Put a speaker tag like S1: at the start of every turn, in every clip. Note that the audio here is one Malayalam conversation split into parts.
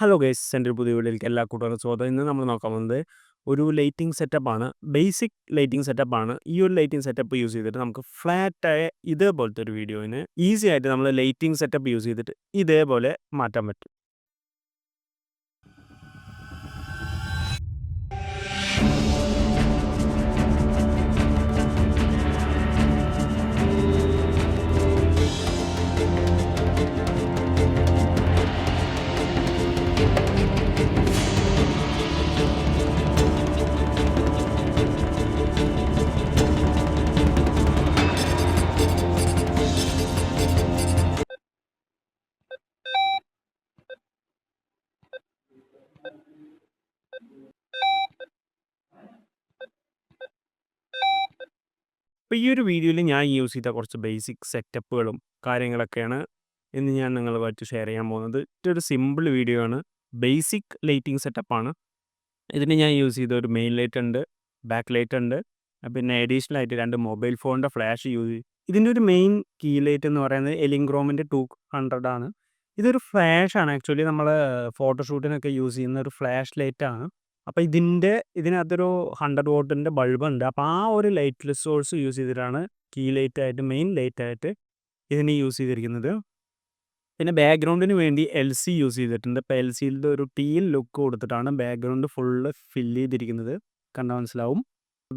S1: ഹലോ ഗൈസ്, എൻ്റെ ഒരു പുതിയ വീഡിയോയിലേക്ക് എല്ലാ കൂട്ടുകാർക്കും സ്വാഗതം. ഇന്ന് നമ്മൾ നോക്കാൻ പോകുന്നത് ഒരു ലൈറ്റിംഗ് സെറ്റപ്പാണ്. ബേസിക് ലൈറ്റിംഗ് സെറ്റപ്പാണ്. ഈ ഒരു ലൈറ്റിംഗ് സെറ്റപ്പ് യൂസ് ചെയ്തിട്ട് നമുക്ക് ഫ്ലാറ്റായ ഇതേപോലത്തെ ഒരു വീഡിയോയിന് ഈസി ആയിട്ട് നമ്മൾ ലൈറ്റിംഗ് സെറ്റപ്പ് യൂസ് ചെയ്തിട്ട് ഇതേപോലെ മാറ്റാൻ പറ്റും. അപ്പോൾ ഈ ഒരു വീഡിയോയിൽ ഞാൻ യൂസ് ചെയ്ത കുറച്ച് ബേസിക് സെറ്റപ്പുകളും കാര്യങ്ങളൊക്കെയാണ് ഇന്ന് ഞാൻ നിങ്ങളുമായിട്ട് ഷെയർ ചെയ്യാൻ പോകുന്നത്. ഇതൊരു സിമ്പിൾ വീഡിയോ ആണ്. ബേസിക് ലൈറ്റിംഗ് സെറ്റപ്പാണ്. ഇതിന് ഞാൻ യൂസ് ചെയ്ത ഒരു മെയിൻ ലൈറ്റ് ഉണ്ട്, ബാക്ക് ലൈറ്റ് ഉണ്ട്, പിന്നെ അഡീഷണൽ ആയിട്ട് 2 മൊബൈൽ ഫോണിൻ്റെ ഫ്ലാഷ് യൂസ് ചെയ്യും. ഇതിൻ്റെ ഒരു മെയിൻ കീ ലൈറ്റ് എന്ന് പറയുന്നത് എലിങ്ക്രോമിൻ്റെ 200 ആണ്. ഇതൊരു ഫ്ലാഷ് ആണ്. ആക്ച്വലി നമ്മൾ ഫോട്ടോഷൂട്ടിനൊക്കെ യൂസ് ചെയ്യുന്ന ഒരു ഫ്ലാഷ് ലൈറ്റ് ആണ്. അപ്പോൾ ഇതിനകത്തൊരു 100 വാട്ടിൻ്റെ ബൾബുണ്ട്. അപ്പോൾ ആ ഒരു ലൈറ്റ് സോഴ്സ് യൂസ് ചെയ്തിട്ടാണ് കീ ലൈറ്റ് ആയിട്ട് മെയിൻ ലൈറ്റ് ആയിട്ട് ഇതിന് യൂസ് ചെയ്തിരിക്കുന്നത്. പിന്നെ ബാക്ക്ഗ്രൗണ്ടിന് വേണ്ടി LC യൂസ് ചെയ്തിട്ടുണ്ട്. ഇപ്പോൾ LCയുടെ ഒരു ടീൽ ലുക്ക് കൊടുത്തിട്ടാണ് ബാക്ക്ഗ്രൗണ്ട് ഫുള്ള് ഫില്ല് ചെയ്തിരിക്കുന്നത്. കണ്ടാൽ മനസ്സിലാവും.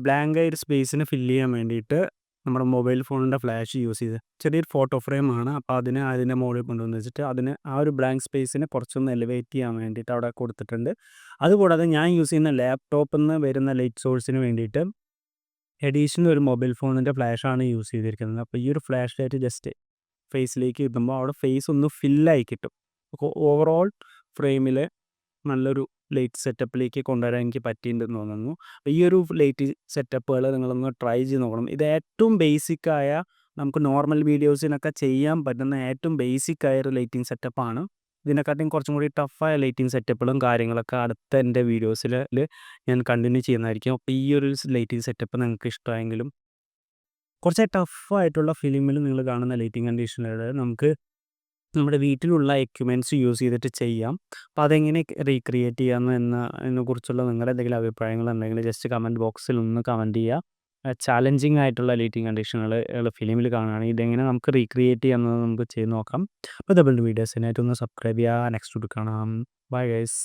S1: ബ്ലാങ്ക് ആയ ഒരു സ്പേസിന് ഫില്ല് ചെയ്യാൻ വേണ്ടിയിട്ട് നമ്മുടെ മൊബൈൽ ഫോണിൻ്റെ ഫ്ലാഷ് യൂസ് ചെയ്ത് ചെറിയൊരു ഫോട്ടോ ഫ്രെയിമാണ്. അപ്പോൾ അതിൻ്റെ മുകളിൽ കൊണ്ടുവന്ന് വെച്ചിട്ട് ആ ഒരു ബ്ലാങ്ക് സ്പേസിനെ കുറച്ചൊന്ന് എലിവേറ്റ് ചെയ്യാൻ വേണ്ടിയിട്ട് അവിടെ കൊടുത്തിട്ടുണ്ട്. അതുകൂടാതെ ഞാൻ യൂസ് ചെയ്യുന്ന ലാപ്ടോപ്പിൽ നിന്ന് വരുന്ന ലൈറ്റ് സോഴ്സിന് വേണ്ടിയിട്ട് അഡീഷണൽ ഒരു മൊബൈൽ ഫോണിൻ്റെ ഫ്ലാഷാണ് യൂസ് ചെയ്തിരിക്കുന്നത്. അപ്പോൾ ഈ ഒരു ഫ്ലാഷ് ലൈറ്റ് ജസ്റ്റ് ഫേസിലേക്ക് കിട്ടുമ്പോൾ അവിടെ ഫേസ് ഒന്ന് ഫില്ലായി കിട്ടും. അപ്പോൾ ഓവറോൾ ഫ്രെയിമിൽ നല്ലൊരു ലൈറ്റ് സെറ്റപ്പിലേക്ക് കൊണ്ടുവരാൻ എനിക്ക് പറ്റിയിട്ടുണ്ടെന്ന് തോന്നുന്നു. അപ്പോൾ ഈ ഒരു ലൈറ്റ് സെറ്റപ്പുകൾ നിങ്ങളൊന്ന് ട്രൈ ചെയ്ത് നോക്കണം. ഇത് ഏറ്റവും ബേസിക്കായ നമുക്ക് നോർമൽ വീഡിയോസിനൊക്കെ ചെയ്യാൻ പറ്റുന്ന ഏറ്റവും ബേസിക്കായ ഒരു ലൈറ്റിംഗ് സെറ്റപ്പാണ്. ഇതിനെക്കാട്ടിയും കുറച്ചും കൂടി ടഫായ ലൈറ്റിംഗ് സെറ്റപ്പുകളും കാര്യങ്ങളൊക്കെ അടുത്ത എൻ്റെ വീഡിയോസിൽ ഞാൻ കണ്ടിന്യൂ ചെയ്യുന്നതായിരിക്കും. അപ്പോൾ ഈ ഒരു ലൈറ്റിംഗ് സെറ്റപ്പ് നിങ്ങൾക്ക് ഇഷ്ടമായെങ്കിലും കുറച്ച് ടഫായിട്ടുള്ള ഫിലിമിൽ നിങ്ങൾ കാണുന്ന ലൈറ്റിംഗ് കണ്ടീഷനുകൾ നമുക്ക് നമ്മുടെ വീട്ടിലുള്ള എക്യുപ്മെൻറ്റ്സ് യൂസ് ചെയ്തിട്ട് ചെയ്യാം. അപ്പോൾ അതെങ്ങനെ റീക്രിയേറ്റ് ചെയ്യാമെന്നതിനെ കുറിച്ചുള്ള നിങ്ങളുടെ എന്തെങ്കിലും അഭിപ്രായങ്ങളുണ്ടെങ്കിൽ ജസ്റ്റ് കമൻറ്റ് ബോക്സിൽ ഒന്ന് കമൻറ്റ് ചെയ്യുക. ചാലഞ്ചിങ് ആയിട്ടുള്ള ലൈറ്റിംഗ് കണ്ടീഷനുകൾ ഫിലിമിൽ കാണുകയാണെങ്കിൽ ഇതെങ്ങനെ നമുക്ക് റീക്രിയേറ്റ് ചെയ്യാമെന്ന് നമുക്ക് ചെയ്ത് നോക്കാം. അപ്പോൾ ഡബിൾ വീഡിയോസിനായിട്ടൊന്ന് സബ്സ്ക്രൈബ് ചെയ്യുക. നെക്സ്റ്റ് കാണാം. Bye guys.